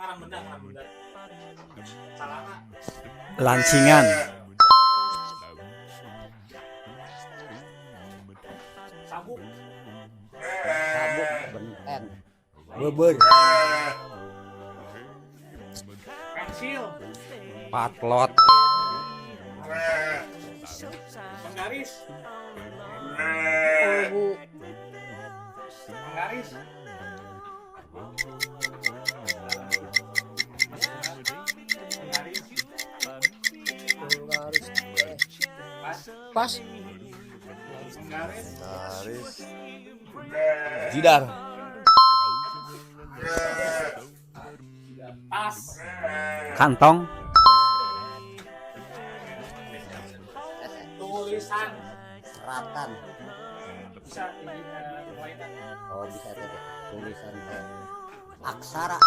Karang benda. Salah nggak? Lancingan. Sabuk. Sabuk benten. Beber. Pensil. Patlot. Penggaris. Kolbu. Penggaris. Penggaris. Penggaris. Pas. Pas. Penggaris. Garis. Jidar. Tas. Kantong. Tulisan. Seratan. Bisa ini kelainan. Oh bisa tadi tulisan aksara.